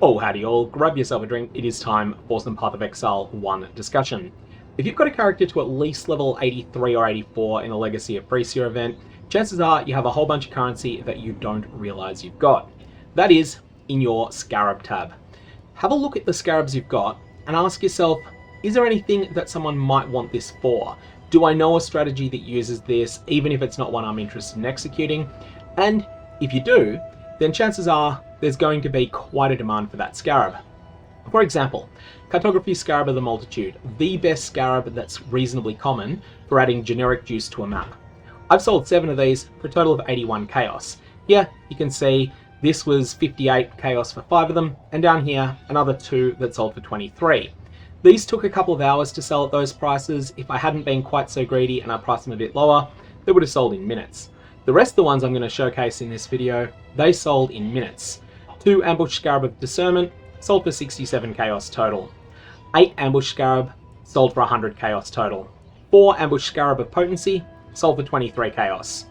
Oh, howdy all, grab yourself a drink, it is time for some PathOfExile 1 discussion. If you've got a character to at least level 83 or 84 in the Legacy of Phrecia event, chances are you have a whole bunch of currency that you don't realise you've got. That is, in your Scarab tab. Have a look at the Scarabs you've got and ask yourself, is there anything that someone might want this for? Do I know a strategy that uses this, even if it's not one I'm interested in executing? And if you do, then chances are there's going to be quite a demand for that Scarab. For example, Cartography Scarab of the Multitude, the best Scarab that's reasonably common for adding generic juice to a map. I've sold 7 of these for a total of 81 chaos. Here you can see this was 58 chaos for 5 of them, and down here another 2 that sold for 23. These took a couple of hours to sell at those prices. If I hadn't been quite so greedy and I priced them a bit lower, they would have sold in minutes. The rest of the ones I'm going to showcase in this video, they sold in minutes. 2 Ambush Scarab of Discernment sold for 67 chaos total. 8 Ambush Scarab sold for 100 chaos total. 4 Ambush Scarab of Potency sold for 23 chaos.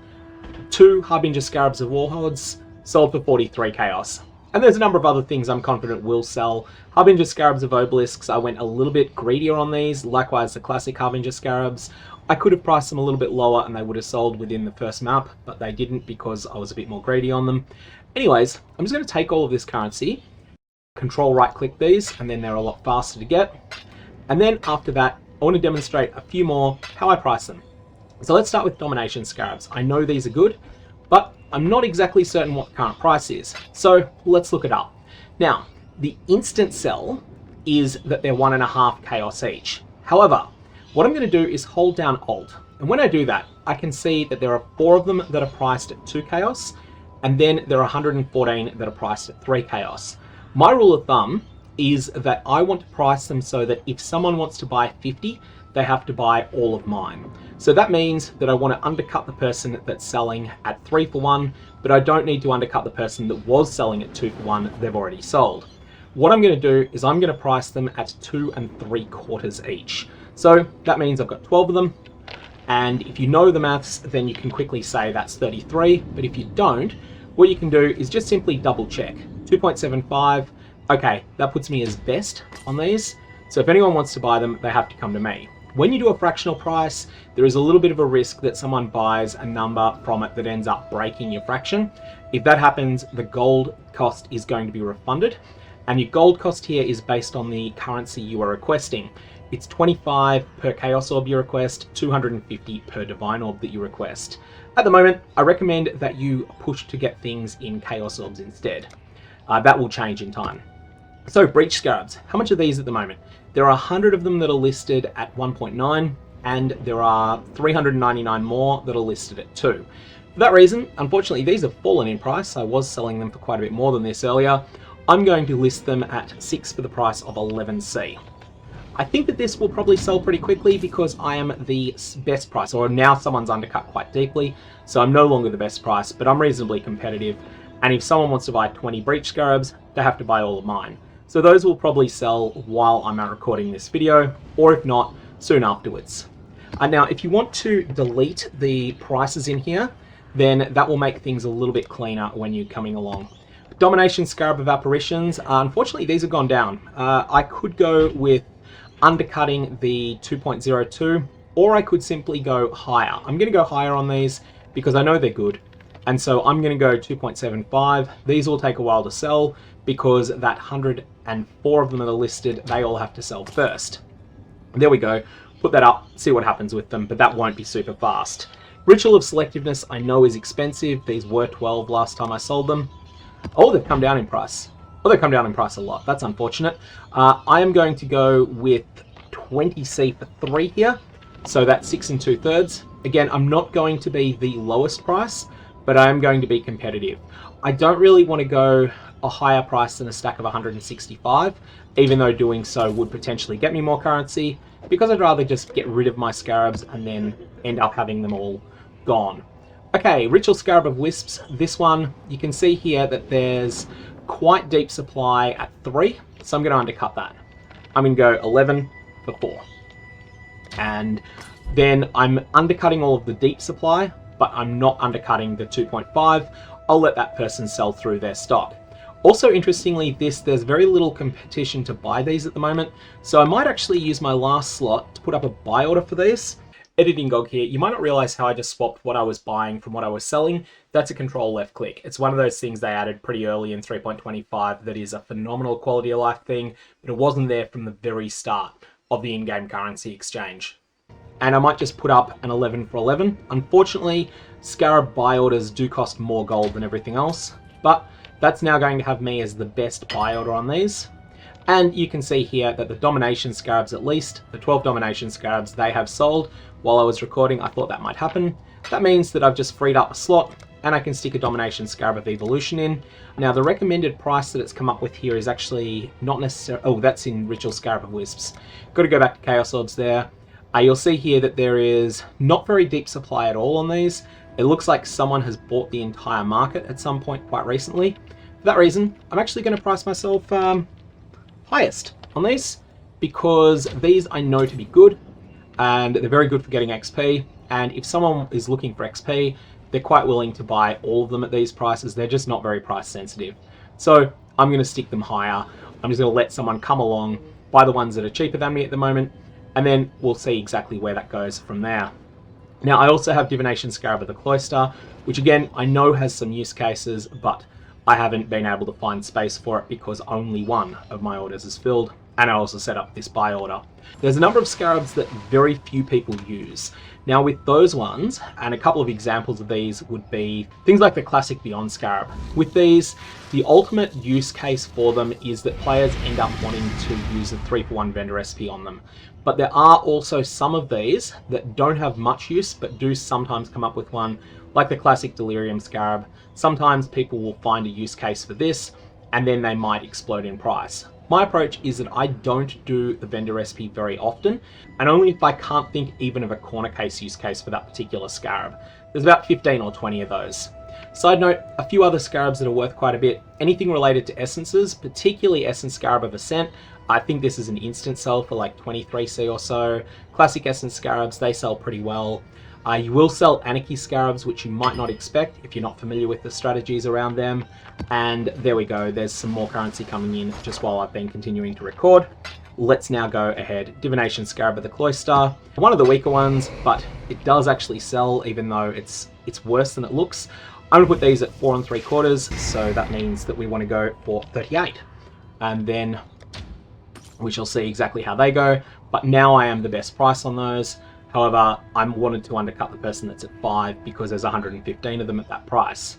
2 Harbinger Scarabs of Warhordes sold for 43 chaos. And there's a number of other things I'm confident will sell. Harbinger Scarabs of Obelisks, I went a little bit greedier on these. Likewise, the classic Harbinger Scarabs. I could have priced them a little bit lower and they would have sold within the first map, but they didn't because I was a bit more greedy on them. Anyways, I'm just going to take all of this currency, control right click these, and then they're a lot faster to get. And then after that, I want to demonstrate a few more how I price them. So let's start with Domination Scarabs. I know these are good, but I'm not exactly certain what the current price is. So let's look it up. Now, the instant sell is that they're 1.5 chaos each. However, what I'm going to do is hold down Alt. And when I do that, I can see that there are 4 of them that are priced at 2 chaos, and then there are 114 that are priced at 3 chaos. My rule of thumb is that I want to price them so that if someone wants to buy 50, they have to buy all of mine. So that means that I want to undercut the person that's selling at 3 for 1, but I don't need to undercut the person that was selling at 2 for 1, they've already sold. What I'm going to do is I'm going to price them at 2 3/4 each. So that means I've got 12 of them. And if you know the maths, then you can quickly say that's 33. But if you don't, what you can do is just simply double check. 2.75, okay, that puts me as best on these. So if anyone wants to buy them, they have to come to me. When you do a fractional price, there is a little bit of a risk that someone buys a number from it that ends up breaking your fraction. If that happens, the gold cost is going to be refunded. And your gold cost here is based on the currency you are requesting. It's 25 per Chaos Orb you request, 250 per Divine Orb that you request. At the moment, I recommend that you push to get things in Chaos Orbs instead. That will change in time. So, Breach Scarabs. How much are these at the moment? There are 100 of them that are listed at 1.9, and there are 399 more that are listed at 2. For that reason, unfortunately, these have fallen in price. I was selling them for quite a bit more than this earlier. I'm going to list them at 6 for the price of 11C. I think that this will probably sell pretty quickly because I am the best price, or now someone's undercut quite deeply, so I'm no longer the best price, but I'm reasonably competitive. And if someone wants to buy 20 Breach Scarabs, they have to buy all of mine. So those will probably sell while I'm recording this video, or if not, soon afterwards. Now, if you want to delete the prices in here, then that will make things a little bit cleaner when you're coming along. Domination Scarab of Apparitions, unfortunately these have gone down. I could go with undercutting the 2.02, or I could simply go higher. I'm going to go higher on these because I know they're good. And so I'm going to go 2.75. These will take a while to sell because that 104 of them that are listed, they all have to sell first. There we go. Put that up, see what happens with them, but that won't be super fast. Ritual of Selectiveness I know is expensive. These were 12 last time I sold them. Oh, they've come down in price. Oh, they've come down in price a lot. That's unfortunate. I am going to go with 20C for 3 here. So that's 6 2/3. Again, I'm not going to be the lowest price, but I am going to be competitive. I don't really want to go a higher price than a stack of 165, even though doing so would potentially get me more currency, because I'd rather just get rid of my Scarabs and then end up having them all gone. Okay, Ritual Scarab of Wisps. This one, you can see here that there's quite deep supply at 3, so I'm going to undercut that. I'm going to go 11 for 4. And then I'm undercutting all of the deep supply, but I'm not undercutting the 2.5. I'll let that person sell through their stock. Also, interestingly, there's very little competition to buy these at the moment, so I might actually use my last slot to put up a buy order for these. Editing Gog here, you might not realize how I just swapped what I was buying from what I was selling. That's a control left click. It's one of those things they added pretty early in 3.25 that is a phenomenal quality of life thing, but it wasn't there from the very start of the in-game currency exchange. And I might just put up an 11 for 11. Unfortunately, Scarab buy orders do cost more gold than everything else, but that's now going to have me as the best buy order on these. And you can see here that the Domination Scarabs, at least, the 12 Domination Scarabs, they have sold. While I was recording, I thought that might happen. That means that I've just freed up a slot, and I can stick a Domination Scarab of Evolution in. Now, the recommended price that it's come up with here is actually not necessarily... Oh, that's in Ritual Scarab of Wisps. Got to go back to Chaos Orbs there. You'll see here that there is not very deep supply at all on these. It looks like someone has bought the entire market at some point quite recently. For that reason, I'm actually going to price myself highest on these, because these I know to be good, and they're very good for getting XP, and if someone is looking for XP, they're quite willing to buy all of them at these prices. They're just not very price sensitive. So I'm going to stick them higher. I'm just going to let someone come along, buy the ones that are cheaper than me at the moment, and then we'll see exactly where that goes from there. Now, I also have Divination Scarab of the Cloister, which again, I know has some use cases, but I haven't been able to find space for it because only one of my orders is filled, and I also set up this buy order. There's a number of scarabs that very few people use. Now, with those ones, and a couple of examples of these would be things like the classic Beyond Scarab. With these, the ultimate use case for them is that players end up wanting to use a 3-for-1 vendor SP on them. But there are also some of these that don't have much use, but do sometimes come up with one, like the classic Delirium Scarab. Sometimes people will find a use case for this, and then they might explode in price. My approach is that I don't do the vendor SP very often, and only if I can't think even of a corner case use case for that particular scarab. There's about 15 or 20 of those. Side note, a few other scarabs that are worth quite a bit. Anything related to essences, particularly Essence Scarab of Ascent. I think this is an instant sell for like 23C or so. Classic Essence Scarabs, they sell pretty well. You will sell Anarchy Scarabs, which you might not expect if you're not familiar with the strategies around them. And there we go, there's some more currency coming in just while I've been continuing to record. Let's now go ahead. Divination Scarab of the Cloister. One of the weaker ones, but it does actually sell, even though it's worse than it looks. I'm going to put these at 4 3/4, so that means that we want to go for 38. And then we shall see exactly how they go. But now I am the best price on those. However, I wanted to undercut the person that's at 5 because there's 115 of them at that price.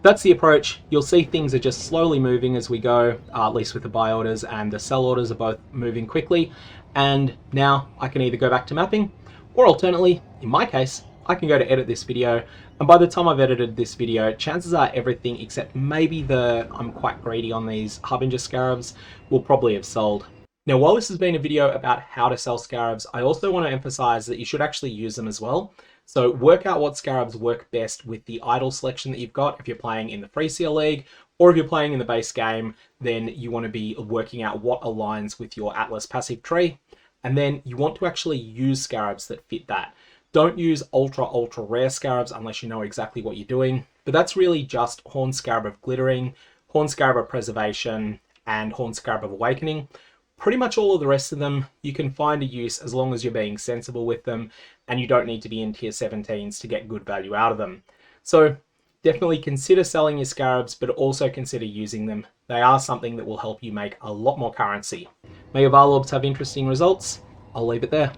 That's the approach. You'll see things are just slowly moving as we go, at least with the buy orders and the sell orders are both moving quickly. And now I can either go back to mapping, or alternately, in my case, I can go to edit this video. And by the time I've edited this video, chances are everything except maybe I'm quite greedy on these Harbinger Scarabs will probably have sold. Now, while this has been a video about how to sell scarabs, I also want to emphasize that you should actually use them as well. So work out what scarabs work best with the idle selection that you've got. If you're playing in the Phrecia League, or if you're playing in the base game, then you want to be working out what aligns with your Atlas passive tree. And then you want to actually use scarabs that fit that. Don't use ultra rare scarabs unless you know exactly what you're doing. But that's really just Horn Scarab of Glittering, Horn Scarab of Preservation, and Horn Scarab of Awakening. Pretty much all of the rest of them, you can find a use as long as you're being sensible with them, and you don't need to be in tier 17s to get good value out of them. So definitely consider selling your scarabs, but also consider using them. They are something that will help you make a lot more currency. May your Varlorbs have interesting results. I'll leave it there.